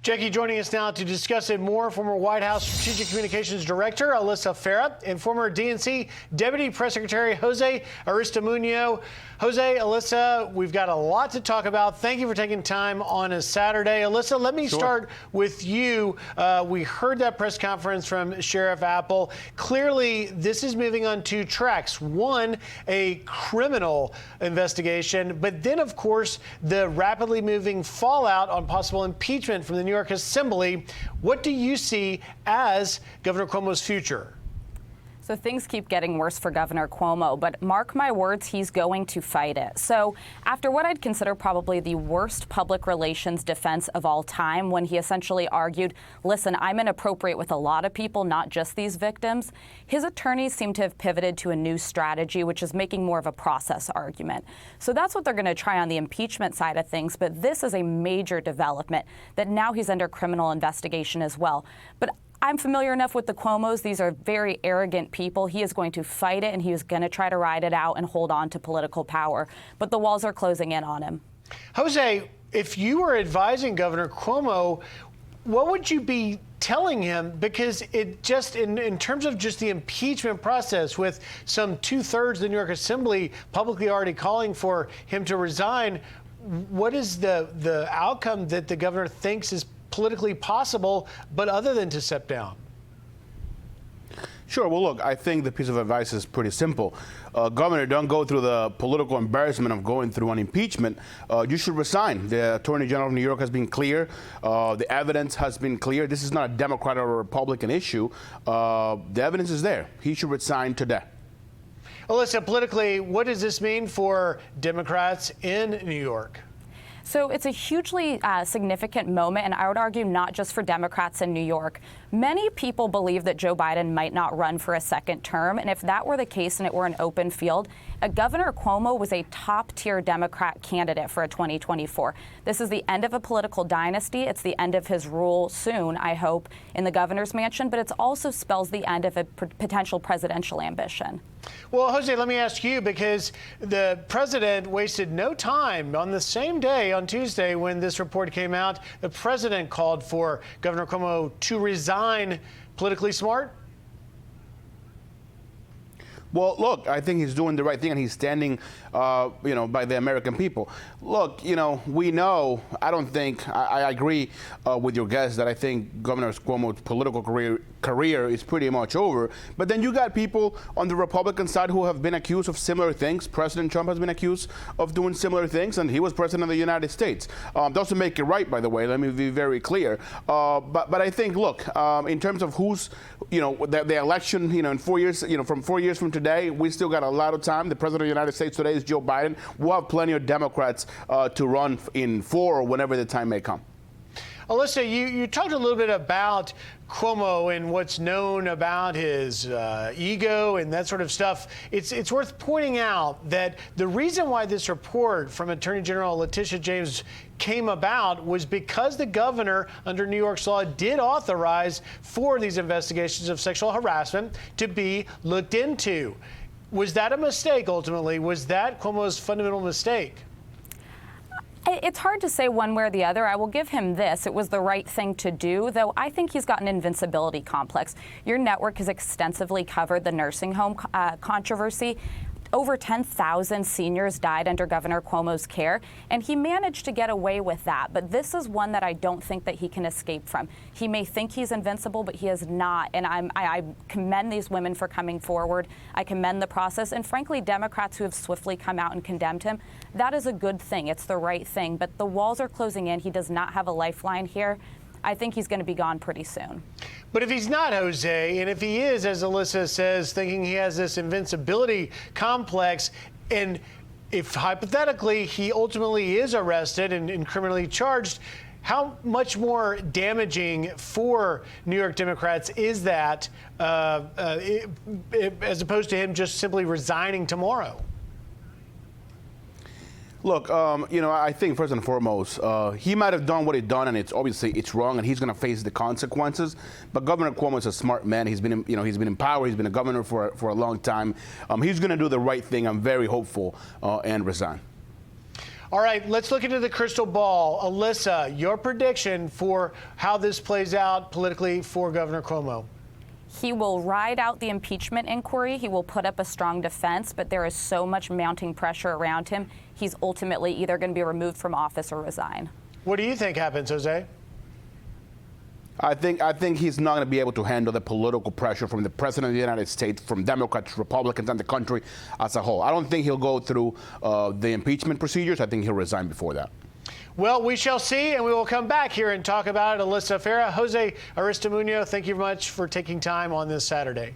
Jackie joining us now to discuss it more, former White House Strategic Communications Director Alyssa Farah and former DNC Deputy Press Secretary Jose Aristimuno. Jose, Alyssa, we've got a lot to talk about. Thank you for taking time on a Saturday. Alyssa, let me start with you. We heard that press conference from Sheriff Apple. Clearly, this is moving on two tracks. One, a criminal investigation, but then, of course, the rapidly moving fallout on possible impeachment from the New York Assembly. What do you see as Governor Cuomo's future? So things keep getting worse for Governor Cuomo, but mark my words, he's going to fight it. So after what I'd consider probably the worst public relations defense of all time, when he essentially argued, listen, I'm inappropriate with a lot of people, not just these victims, his attorneys seem to have pivoted to a new strategy, which is making more of a process argument. So that's what they're going to try on the impeachment side of things. But this is a major development that now he's under criminal investigation as well. But I'm familiar enough with the Cuomos. These are very arrogant people. He is going to fight it, and he is going to try to ride it out and hold on to political power. But the walls are closing in on him. Jose, if you were advising Governor Cuomo, what would you be telling him? Because it just, in terms of just the impeachment process, with some 2/3 of the New York Assembly publicly already calling for him to resign, what is the outcome that the governor thinks is politically possible, but other than to step down? Sure. Well, look, I think the piece of advice is pretty simple. Governor, don't go through the political embarrassment of going through an impeachment. You should resign. The Attorney General of New York has been clear. The evidence has been clear. This is not a Democrat or a Republican issue. The evidence is there. He should resign today. Alyssa, politically, what does this mean for Democrats in New York? So it's a hugely significant moment, and I would argue not just for Democrats in New York. Many people believe that Joe Biden might not run for a second term, and if that were the case and it were an open field, Governor Cuomo was a top-tier Democrat candidate for a 2024. This is the end of a political dynasty. It's the end of his rule soon, I hope, in the governor's mansion, but it also spells the end of a potential presidential ambition. Well, Jose, let me ask you, because the president wasted no time. On the same day, on Tuesday, when this report came out, the president called for Governor Cuomo to resign. Politically smart? Well, look, I think he's doing the right thing, and he's standing, by the American people. Look, we know, I agree with your guess that I think Governor Cuomo's political career is pretty much over. But then you got people on the Republican side who have been accused of similar things. President Trump has been accused of doing similar things, and he was president of the United States. Doesn't make it right, by the way. Let me be very clear. But I think, look, in terms of who's, the election, in 4 years, from 4 years from today, we still got a lot of time. The president of the United States today is Joe Biden. We'll have plenty of Democrats to run in for, or whenever the time may come. Alyssa, you talked a little bit about Cuomo and what's known about his ego and that sort of stuff. It's worth pointing out that the reason why this report from Attorney General Letitia James came about was because the governor, under New York's law, did authorize for these investigations of sexual harassment to be looked into. Was that a mistake, ultimately? Was that Cuomo's fundamental mistake? It's hard to say one way or the other. I will give him this. It was the right thing to do, though I think he's got an invincibility complex. Your network has extensively covered the nursing home controversy. Over 10,000 seniors died under Governor Cuomo's care, and he managed to get away with that. But this is one that I don't think that he can escape from. He may think he's invincible, but he is not. And I commend these women for coming forward. I commend the process. And frankly, Democrats who have swiftly come out and condemned him, that is a good thing. It's the right thing. But the walls are closing in. He does not have a lifeline here. I think he's going to be gone pretty soon. But if he's not, Jose, and if he is, as Alyssa says, thinking he has this invincibility complex, and if hypothetically he ultimately is arrested and criminally charged, how much more damaging for New York Democrats is that as opposed to him just simply resigning tomorrow? Look, I think first and foremost, he might have done what he done, and it's wrong, and he's going to face the consequences. But Governor Cuomo is a smart man. He's been, he's been in power. He's been a governor for a long time. He's going to do the right thing. I'm very hopeful and resign. All right, let's look into the crystal ball. Alyssa, your prediction for how this plays out politically for Governor Cuomo. He will ride out the impeachment inquiry. He will put up a strong defense, but there is so much mounting pressure around him. He's ultimately either going to be removed from office or resign. What do you think happens, Jose? I think he's not going to be able to handle the political pressure from the President of the United States, from Democrats, Republicans, and the country as a whole. I don't think he'll go through the impeachment procedures. I think he'll resign before that. Well, we shall see, and we will come back here and talk about it. Alyssa Farah, Jose Aristimuno, thank you very much for taking time on this Saturday.